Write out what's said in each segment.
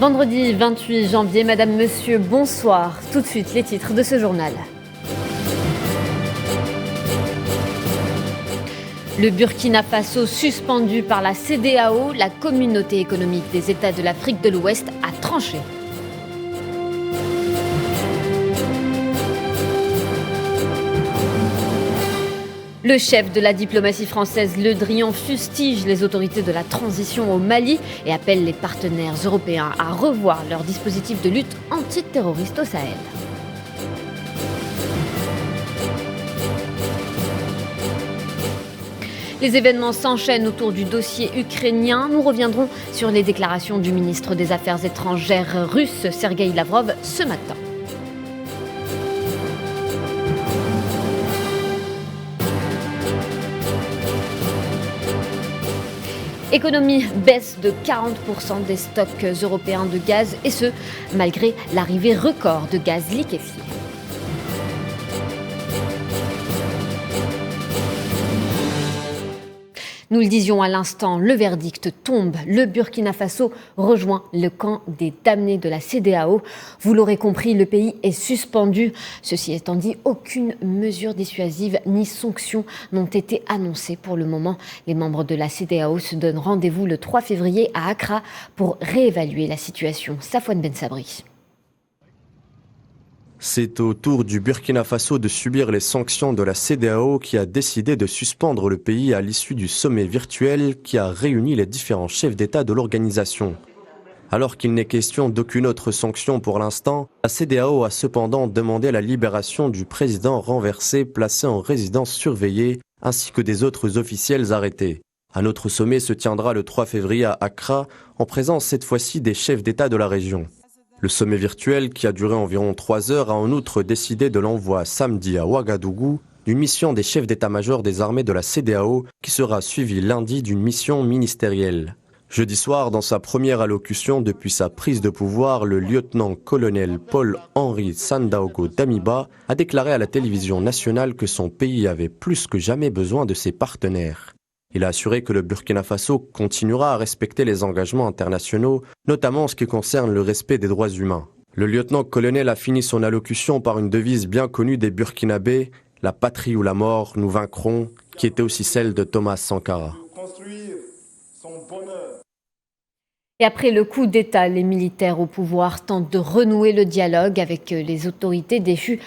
Vendredi 28 janvier, Madame, Monsieur, bonsoir. Tout de suite, les titres de ce journal. Le Burkina Faso suspendu par la CEDEAO, la communauté économique des États de l'Afrique de l'Ouest a tranché. Le chef de la diplomatie française, Le Drian, fustige les autorités de la transition au Mali et appelle les partenaires européens à revoir leur dispositif de lutte antiterroriste au Sahel. Les événements s'enchaînent autour du dossier ukrainien. Nous reviendrons sur les déclarations du ministre des Affaires étrangères russe, Sergueï Lavrov, ce matin. Économie, baisse de 40% des stocks européens de gaz, et ce, malgré l'arrivée record de gaz liquéfié. Nous le disions à l'instant, le verdict tombe. Le Burkina Faso rejoint le camp des damnés de la CEDEAO. Vous l'aurez compris, le pays est suspendu. Ceci étant dit, aucune mesure dissuasive ni sanction n'ont été annoncées pour le moment. Les membres de la CEDEAO se donnent rendez-vous le 3 février à Accra pour réévaluer la situation. Safwan Ben Sabri. C'est au tour du Burkina Faso de subir les sanctions de la CEDEAO qui a décidé de suspendre le pays à l'issue du sommet virtuel qui a réuni les différents chefs d'État de l'organisation. Alors qu'il n'est question d'aucune autre sanction pour l'instant, la CEDEAO a cependant demandé la libération du président renversé placé en résidence surveillée ainsi que des autres officiels arrêtés. Un autre sommet se tiendra le 3 février à Accra en présence cette fois-ci des chefs d'État de la région. Le sommet virtuel, qui a duré environ 3 heures, a en outre décidé de l'envoi samedi à Ouagadougou d'une mission des chefs d'état-major des armées de la CEDEAO qui sera suivie lundi d'une mission ministérielle. Jeudi soir, dans sa première allocution depuis sa prise de pouvoir, le lieutenant-colonel Paul-Henri Sandaogo Damiba a déclaré à la télévision nationale que son pays avait plus que jamais besoin de ses partenaires. Il a assuré que le Burkina Faso continuera à respecter les engagements internationaux, notamment en ce qui concerne le respect des droits humains. Le lieutenant-colonel a fini son allocution par une devise bien connue des Burkinabés, « La patrie ou la mort, nous vaincrons », qui était aussi celle de Thomas Sankara. Et après le coup d'État, les militaires au pouvoir tentent de renouer le dialogue avec les autorités déchues.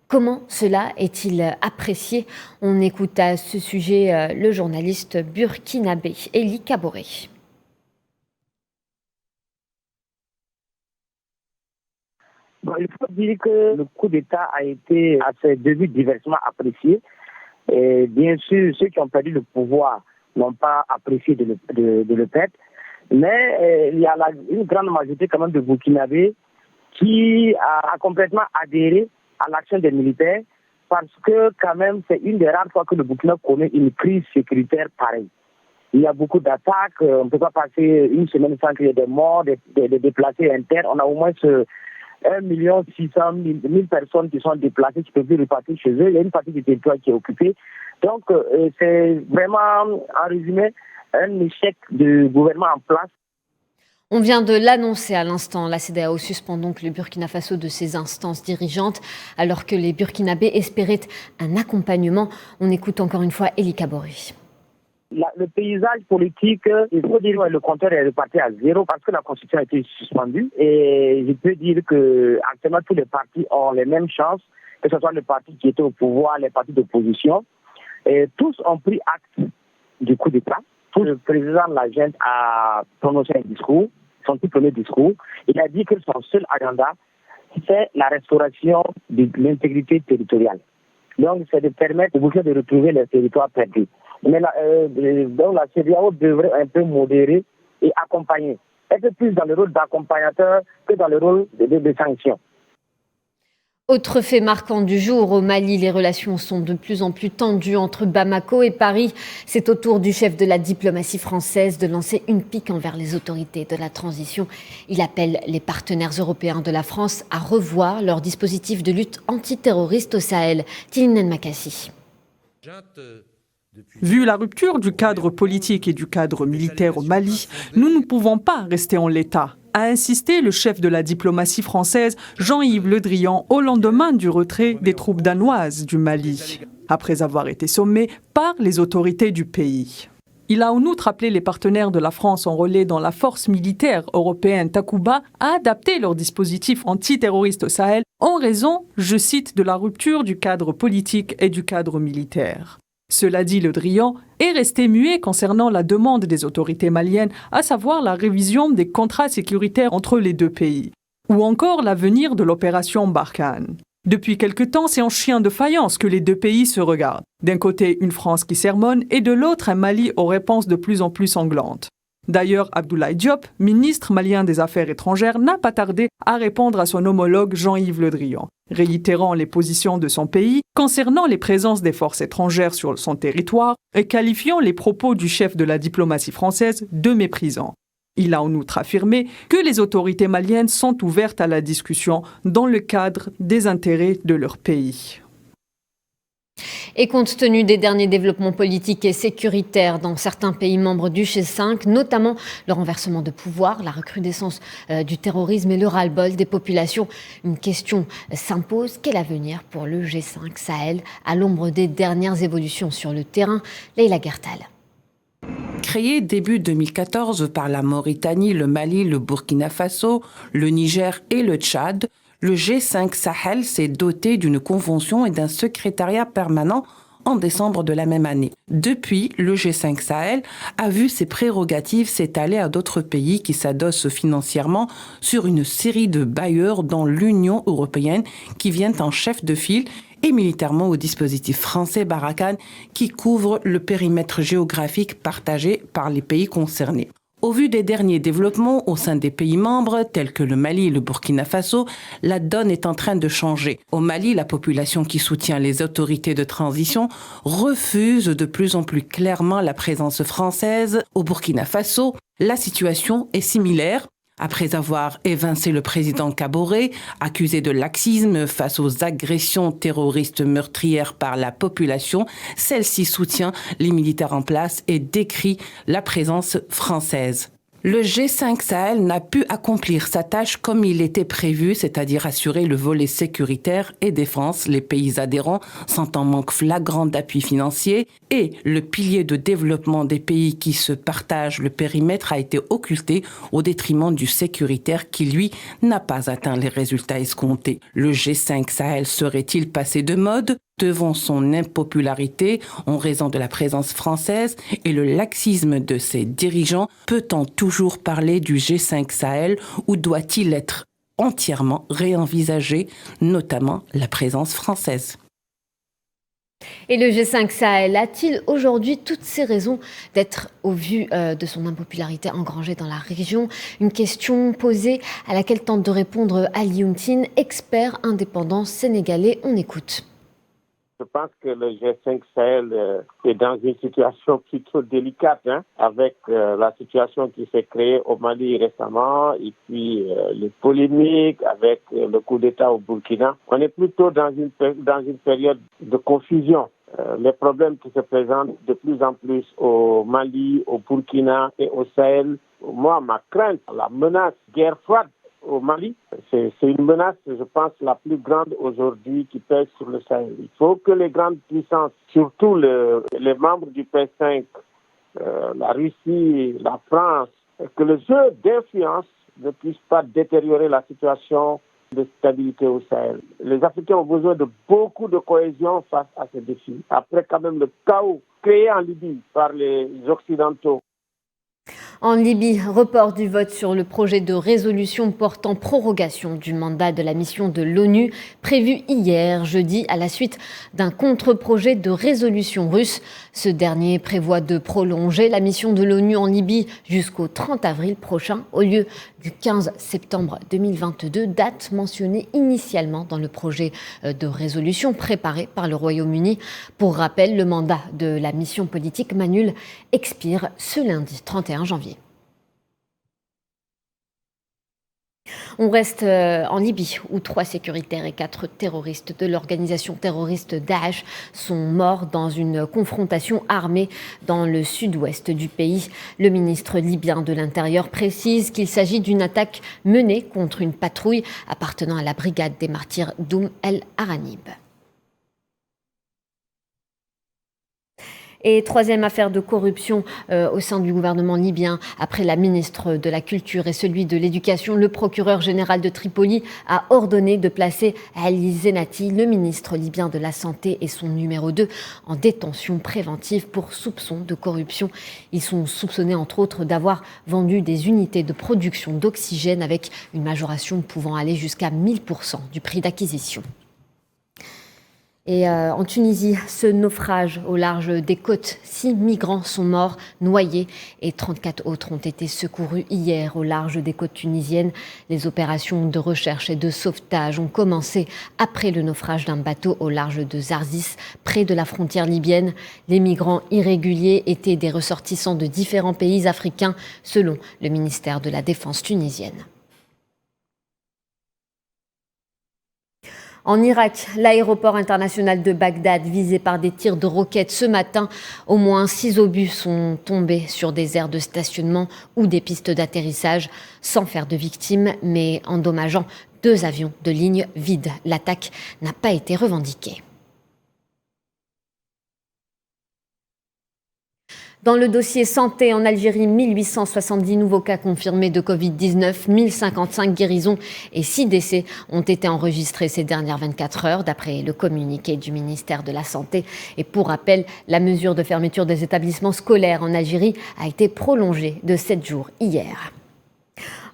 Comment cela est-il apprécié? On écoute à ce sujet le journaliste burkinabé Eli Kaboré. Il faut dire que le coup d'État a été à ses débuts diversement apprécié. Et bien sûr, ceux qui ont perdu le pouvoir n'ont pas apprécié de le perdre. Mais il y a une grande majorité quand même de Burkinabés qui a complètement adhéré à l'action des militaires, parce que quand même c'est une des rares fois que le Burkina connaît une crise sécuritaire pareille. Il y a beaucoup d'attaques, on ne peut pas passer une semaine sans qu'il y ait des morts, des déplacés internes. On a au moins 1 600 000 personnes qui sont déplacées, qui peuvent plus repartir chez eux. Il y a une partie du territoire qui est occupée. Donc c'est vraiment, en résumé, un échec du gouvernement en place. On vient de l'annoncer à l'instant, la CEDEAO suspend donc le Burkina Faso de ses instances dirigeantes, alors que les Burkinabés espéraient un accompagnement. On écoute encore une fois Eli Kaboré. Le paysage politique, il faut dire que le compteur est reparti à zéro parce que la Constitution a été suspendue. Et je peux dire que actuellement tous les partis ont les mêmes chances, que ce soit le parti qui était au pouvoir, les partis d'opposition. Et tous ont pris acte du coup d'État. Le président de la junte a prononcé un discours, son tout premier discours. Il a dit que son seul agenda, c'est la restauration de l'intégrité territoriale. Donc, c'est de permettre au Burkina de retrouver les territoires perdus. Mais donc la CEDEAO devrait un peu modérer et accompagner. Être plus dans le rôle d'accompagnateur que dans le rôle de sanction. Autre fait marquant du jour, au Mali, les relations sont de plus en plus tendues entre Bamako et Paris. C'est au tour du chef de la diplomatie française de lancer une pique envers les autorités de la transition. Il appelle les partenaires européens de la France à revoir leur dispositif de lutte antiterroriste au Sahel. Tilinen Makassi. Vu la rupture du cadre politique et du cadre militaire au Mali, nous ne pouvons pas rester en l'état. a insisté le chef de la diplomatie française, Jean-Yves Le Drian, au lendemain du retrait des troupes danoises du Mali, après avoir été sommé par les autorités du pays. Il a en outre appelé les partenaires de la France en relais dans la force militaire européenne Takuba à adapter leur dispositif antiterroriste au Sahel en raison, je cite, de la rupture du cadre politique et du cadre militaire. Cela dit, Le Drian est resté muet concernant la demande des autorités maliennes, à savoir la révision des contrats sécuritaires entre les deux pays, ou encore l'avenir de l'opération Barkhane. Depuis quelque temps, c'est en chien de faïence que les deux pays se regardent. D'un côté, une France qui sermonne et de l'autre, un Mali aux réponses de plus en plus sanglantes. D'ailleurs, Abdoulaye Diop, ministre malien des Affaires étrangères, n'a pas tardé à répondre à son homologue Jean-Yves Le Drian, réitérant les positions de son pays concernant les présences des forces étrangères sur son territoire et qualifiant les propos du chef de la diplomatie française de méprisants. Il a en outre affirmé que les autorités maliennes sont ouvertes à la discussion dans le cadre des intérêts de leur pays. Et compte tenu des derniers développements politiques et sécuritaires dans certains pays membres du G5, notamment le renversement de pouvoir, la recrudescence du terrorisme et le ras-le-bol des populations, une question s'impose. Quel avenir pour le G5 Sahel à l'ombre des dernières évolutions sur le terrain? Leïla Gertal. Créé début 2014 par la Mauritanie, le Mali, le Burkina Faso, le Niger et le Tchad, le G5 Sahel s'est doté d'une convention et d'un secrétariat permanent en décembre de la même année. Depuis, le G5 Sahel a vu ses prérogatives s'étaler à d'autres pays qui s'adossent financièrement sur une série de bailleurs dont l'Union européenne qui vient en chef de file et militairement au dispositif français Barkhane qui couvre le périmètre géographique partagé par les pays concernés. Au vu des derniers développements au sein des pays membres, tels que le Mali et le Burkina Faso, la donne est en train de changer. Au Mali, la population qui soutient les autorités de transition refuse de plus en plus clairement la présence française. Au Burkina Faso, la situation est similaire. Après avoir évincé le président Kaboré, accusé de laxisme face aux agressions terroristes meurtrières par la population, celle-ci soutient les militaires en place et décrit la présence française. Le G5 Sahel n'a pu accomplir sa tâche comme il était prévu, c'est-à-dire assurer le volet sécuritaire et défense. Les pays adhérents sont en manque flagrant d'appui financier et le pilier de développement des pays qui se partagent le périmètre a été occulté au détriment du sécuritaire qui, lui, n'a pas atteint les résultats escomptés. Le G5 Sahel serait-il passé de mode devant son impopularité en raison de la présence française et le laxisme de ses dirigeants? Peut-on toujours parler du G5 Sahel ou doit-il être entièrement réenvisagé, notamment la présence française? Et le G5 Sahel a-t-il aujourd'hui toutes ces raisons d'être au vu de son impopularité engrangée dans la région? Une question posée à laquelle tente de répondre Ali Youmtine, expert indépendant sénégalais. On écoute. Je pense que le G5 Sahel est dans une situation plutôt délicate, avec la situation qui s'est créée au Mali récemment et puis les polémiques avec le coup d'État au Burkina. On est plutôt dans une période de confusion. Les problèmes qui se présentent de plus en plus au Mali, au Burkina et au Sahel. Moi, ma crainte, la menace guerre froide au Mali, c'est une menace, je pense, la plus grande aujourd'hui qui pèse sur le Sahel. Il faut que les grandes puissances, surtout les membres du P5, la Russie, la France, que le jeu d'influence ne puisse pas détériorer la situation de stabilité au Sahel. Les Africains ont besoin de beaucoup de cohésion face à ces défis. Après quand même le chaos créé en Libye par les Occidentaux. En Libye, report du vote sur le projet de résolution portant prorogation du mandat de la mission de l'ONU, prévu hier, jeudi, à la suite d'un contre-projet de résolution russe. Ce dernier prévoit de prolonger la mission de l'ONU en Libye jusqu'au 30 avril prochain, au lieu du 15 septembre 2022, date mentionnée initialement dans le projet de résolution préparé par le Royaume-Uni. Pour rappel, le mandat de la mission politique Manul expire ce lundi 31 janvier. On reste en Libye, où 3 sécuritaires et 4 terroristes de l'organisation terroriste Daesh sont morts dans une confrontation armée dans le sud-ouest du pays. Le ministre libyen de l'Intérieur précise qu'il s'agit d'une attaque menée contre une patrouille appartenant à la brigade des martyrs d'Oum el-Aranib. Et 3e affaire de corruption au sein du gouvernement libyen. Après la ministre de la Culture et celui de l'Éducation, le procureur général de Tripoli a ordonné de placer Ali Zenati, le ministre libyen de la Santé et son numéro 2, en détention préventive pour soupçon de corruption. Ils sont soupçonnés entre autres d'avoir vendu des unités de production d'oxygène avec une majoration pouvant aller jusqu'à 1000% du prix d'acquisition. Et en Tunisie, ce naufrage au large des côtes, 6 migrants sont morts noyés et 34 autres ont été secourus hier au large des côtes tunisiennes. Les opérations de recherche et de sauvetage ont commencé après le naufrage d'un bateau au large de Zarzis, près de la frontière libyenne. Les migrants irréguliers étaient des ressortissants de différents pays africains, selon le ministère de la Défense tunisienne. En Irak, l'aéroport international de Bagdad visé par des tirs de roquettes ce matin. Au moins 6 obus sont tombés sur des aires de stationnement ou des pistes d'atterrissage sans faire de victimes, mais endommageant 2 avions de ligne vides. L'attaque n'a pas été revendiquée. Dans le dossier santé en Algérie, 1870 nouveaux cas confirmés de Covid-19, 1055 guérisons et 6 décès ont été enregistrés ces dernières 24 heures, d'après le communiqué du ministère de la Santé. Et pour rappel, la mesure de fermeture des établissements scolaires en Algérie a été prolongée de 7 jours hier.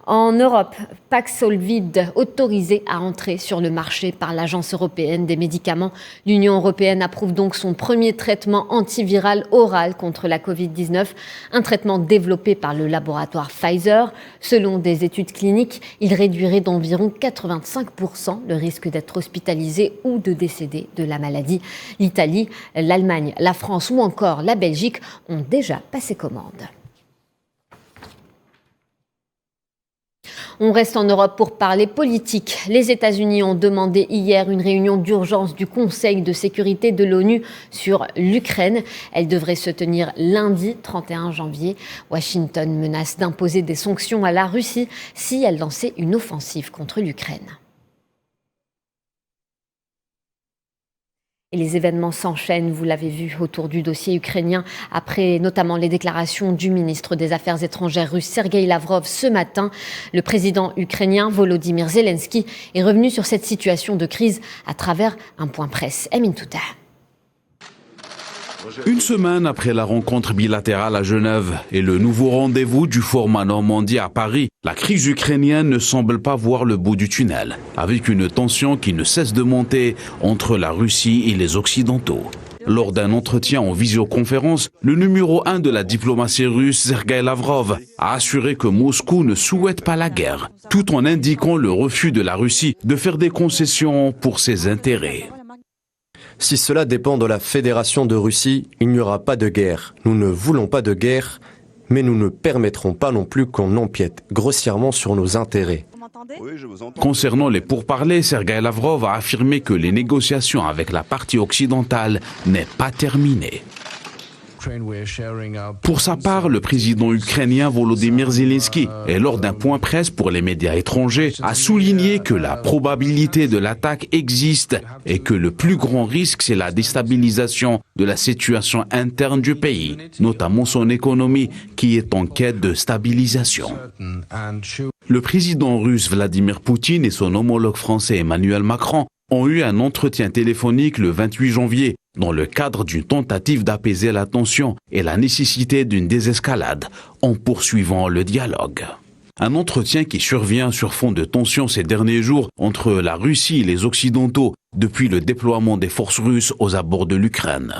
En Europe, Paxlovid autorisé à entrer sur le marché par l'Agence européenne des médicaments. L'Union européenne approuve donc son premier traitement antiviral oral contre la Covid-19, un traitement développé par le laboratoire Pfizer. Selon des études cliniques, il réduirait d'environ 85% le risque d'être hospitalisé ou de décéder de la maladie. L'Italie, l'Allemagne, la France ou encore la Belgique ont déjà passé commande. On reste en Europe pour parler politique. Les États-Unis ont demandé hier une réunion d'urgence du Conseil de sécurité de l'ONU sur l'Ukraine. Elle devrait se tenir lundi 31 janvier. Washington menace d'imposer des sanctions à la Russie si elle lançait une offensive contre l'Ukraine. Et les événements s'enchaînent, vous l'avez vu, autour du dossier ukrainien, après notamment les déclarations du ministre des Affaires étrangères russe Sergueï Lavrov ce matin. Le président ukrainien Volodymyr Zelensky est revenu sur cette situation de crise à travers un point presse. Emin Touta. Une semaine après la rencontre bilatérale à Genève et le nouveau rendez-vous du format Normandie à Paris, la crise ukrainienne ne semble pas voir le bout du tunnel, avec une tension qui ne cesse de monter entre la Russie et les Occidentaux. Lors d'un entretien en visioconférence, le numéro 1 de la diplomatie russe, Sergueï Lavrov, a assuré que Moscou ne souhaite pas la guerre, tout en indiquant le refus de la Russie de faire des concessions pour ses intérêts. Si cela dépend de la Fédération de Russie, il n'y aura pas de guerre. Nous ne voulons pas de guerre, mais nous ne permettrons pas non plus qu'on empiète grossièrement sur nos intérêts. Concernant les pourparlers, Sergueï Lavrov a affirmé que les négociations avec la partie occidentale n'est pas terminées. Pour sa part, le président ukrainien Volodymyr Zelensky, et lors d'un point presse pour les médias étrangers, a souligné que la probabilité de l'attaque existe et que le plus grand risque, c'est la déstabilisation de la situation interne du pays, notamment son économie qui est en quête de stabilisation. Le président russe Vladimir Poutine et son homologue français Emmanuel Macron ont eu un entretien téléphonique le 28 janvier dans le cadre d'une tentative d'apaiser la tension et la nécessité d'une désescalade en poursuivant le dialogue. Un entretien qui survient sur fond de tensions ces derniers jours entre la Russie et les Occidentaux depuis le déploiement des forces russes aux abords de l'Ukraine.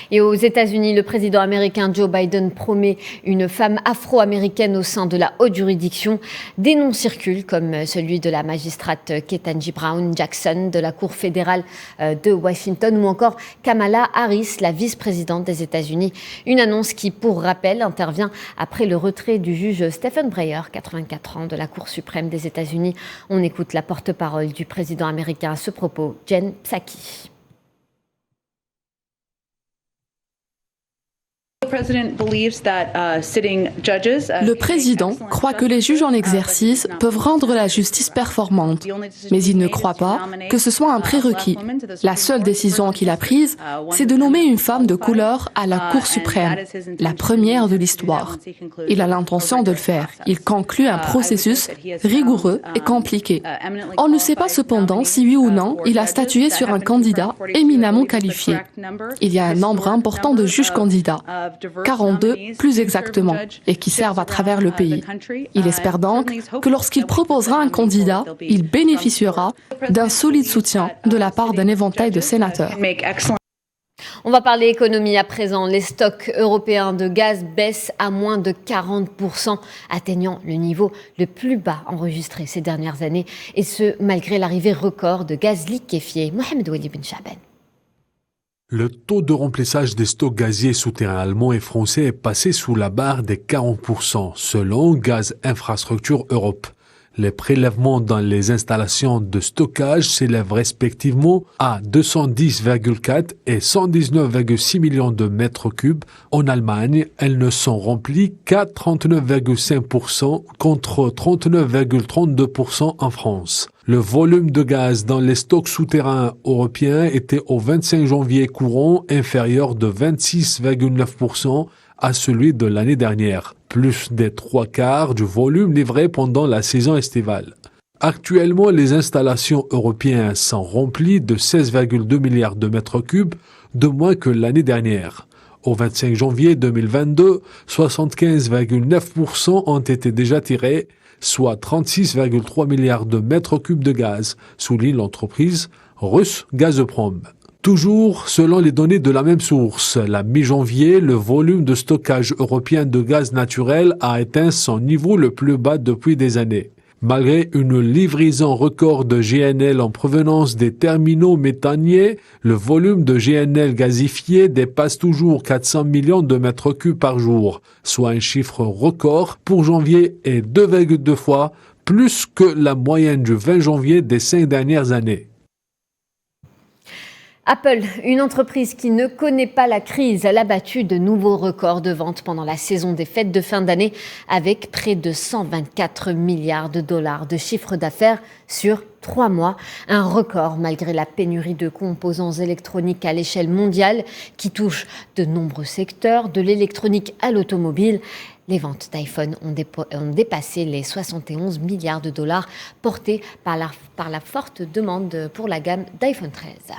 Et aux États-Unis, le président américain Joe Biden promet une femme afro-américaine au sein de la haute juridiction. Des noms circulent comme celui de la magistrate Ketanji Brown Jackson de la Cour fédérale de Washington ou encore Kamala Harris, la vice-présidente des États-Unis. Une annonce qui, pour rappel, intervient après le retrait du juge Stephen Breyer, 84 ans, de la Cour suprême des États-Unis. On écoute la porte-parole du président américain à ce propos, Jen Psaki. Le président croit que les juges en exercice peuvent rendre la justice performante, mais il ne croit pas que ce soit un prérequis. La seule décision qu'il a prise, c'est de nommer une femme de couleur à la Cour suprême, la première de l'histoire. Il a l'intention de le faire. Il conclut un processus rigoureux et compliqué. On ne sait pas cependant si oui ou non il a statué sur un candidat éminemment qualifié. Il y a un nombre important de juges candidats. 42 plus exactement, et qui servent à travers le pays. Il espère donc que lorsqu'il proposera un candidat, il bénéficiera d'un solide soutien de la part d'un éventail de sénateurs. On va parler économie à présent. Les stocks européens de gaz baissent à moins de 40%, atteignant le niveau le plus bas enregistré ces dernières années, et ce malgré l'arrivée record de gaz liquéfié. Mohamed Wali Ben Chaben. Le taux de remplissage des stocks gaziers souterrains allemands et français est passé sous la barre des 40%, selon Gaz Infrastructure Europe. Les prélèvements dans les installations de stockage s'élèvent respectivement à 210,4 et 119,6 millions de mètres cubes. En Allemagne, elles ne sont remplies qu'à 39,5% contre 39,32% en France. Le volume de gaz dans les stocks souterrains européens était au 25 janvier courant inférieur de 26,9% à celui de l'année dernière, plus des 3/4 du volume livré pendant la saison estivale. Actuellement, les installations européennes sont remplies de 16,2 milliards de mètres cubes, de moins que l'année dernière. Au 25 janvier 2022, 75,9% ont été déjà tirés, soit 36,3 milliards de mètres cubes de gaz, souligne l'entreprise russe Gazprom. Toujours selon les données de la même source, la mi-janvier, le volume de stockage européen de gaz naturel a atteint son niveau le plus bas depuis des années. Malgré une livraison record de GNL en provenance des terminaux méthaniers, le volume de GNL gazifié dépasse toujours 400 millions de mètres cubes par jour, soit un chiffre record pour janvier et 2,2 fois plus que la moyenne du 20 janvier des 5 dernières années. Apple, une entreprise qui ne connaît pas la crise, elle a battu de nouveaux records de vente pendant la saison des fêtes de fin d'année avec près de 124 milliards de dollars de chiffre d'affaires sur 3 mois. Un record malgré la pénurie de composants électroniques à l'échelle mondiale qui touche de nombreux secteurs, de l'électronique à l'automobile. Les ventes d'iPhone ont dépassé les 71 milliards de dollars portés par la forte demande pour la gamme d'iPhone 13.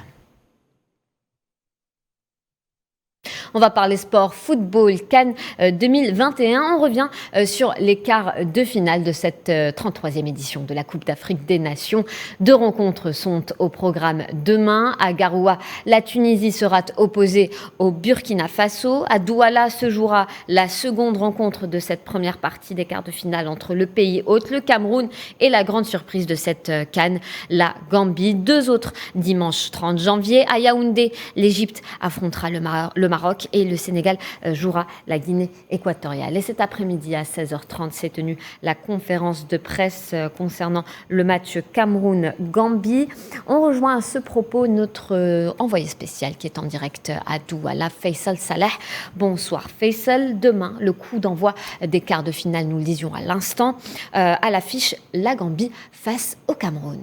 On va parler sport, football, Cannes 2021. On revient sur les quarts de finale de cette 33e édition de la Coupe d'Afrique des Nations. 2 rencontres sont au programme demain. À Garoua, la Tunisie sera opposée au Burkina Faso. À Douala se jouera la seconde rencontre de cette première partie des quarts de finale entre le pays hôte, le Cameroun et la grande surprise de cette Cannes, la Gambie. 2 autres dimanche 30 janvier. À Yaoundé, l'Égypte affrontera le Maroc et le Sénégal jouera la Guinée équatoriale. Et cet après-midi à 16h30 s'est tenue la conférence de presse concernant le match Cameroun-Gambie. On rejoint à ce propos notre envoyé spécial qui est en direct à Douala, Faisal Saleh. Bonsoir Faisal. Demain, le coup d'envoi des quarts de finale, nous le disions à l'instant, à l'affiche la Gambie face au Cameroun.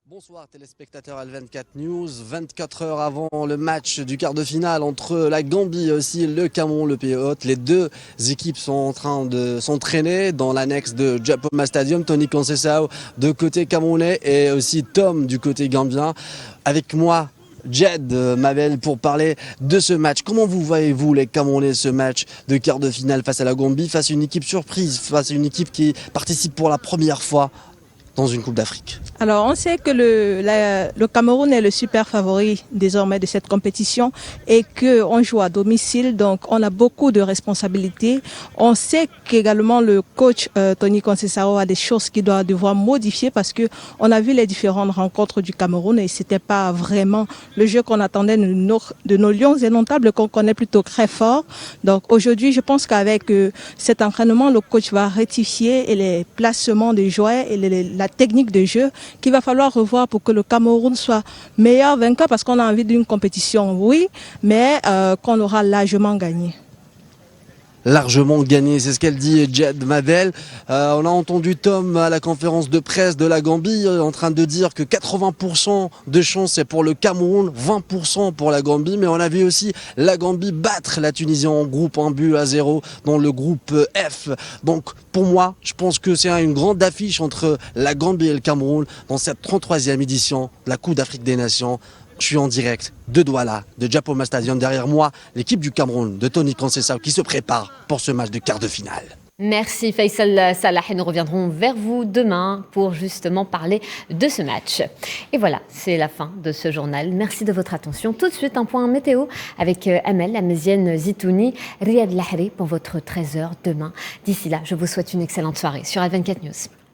Bonsoir téléspectateurs L24 News, 24 heures avant le match du quart de finale entre la Gambie et aussi le Cameroun, le pays hôte. Les 2 équipes sont en train de s'entraîner dans l'annexe de Japoma Stadium. Tony Conceição de côté camerounais et aussi Tom du côté gambien. Avec moi, Jed Mabel pour parler de ce match. Comment vous voyez-vous les Camerounais ce match de quart de finale face à la Gambie, face à une équipe surprise, face à une équipe qui participe pour la première fois dans une Coupe d'Afrique? Alors, on sait que le Cameroun est le super favori désormais de cette compétition et qu'on joue à domicile, donc on a beaucoup de responsabilités. On sait qu'également le coach Tony Conceição a des choses qu'il doit devoir modifier parce que on a vu les différentes rencontres du Cameroun et c'était pas vraiment le jeu qu'on attendait de nos Lions indomptables qu'on connaît plutôt très fort. Donc aujourd'hui, je pense qu'avec cet entraînement, le coach va rectifier et les placements des joueurs et la technique de jeu qu'il va falloir revoir pour que le Cameroun soit meilleur vainqueur parce qu'on a envie d'une compétition, oui, mais qu'on aura largement gagné. Largement gagné, c'est ce qu'elle dit Djed Mabel. On a entendu Tom à la conférence de presse de la Gambie en train de dire que 80% de chance c'est pour le Cameroun, 20% pour la Gambie, mais on a vu aussi la Gambie battre la Tunisie en groupe 1-0 dans le groupe F. Donc pour moi, je pense que c'est une grande affiche entre la Gambie et le Cameroun dans cette 33e édition de la Coupe d'Afrique des Nations. Je suis en direct de Douala, de Japoma Stadium. Derrière moi, l'équipe du Cameroun, de Tony Conceição, qui se prépare pour ce match de quart de finale. Merci Faisal Salah et nous reviendrons vers vous demain pour justement parler de ce match. Et voilà, c'est la fin de ce journal. Merci de votre attention. Tout de suite, un point météo avec Amel, Amézienne Zitouni, Riyad Lahri pour votre 13h demain. D'ici là, je vous souhaite une excellente soirée sur Al24 News.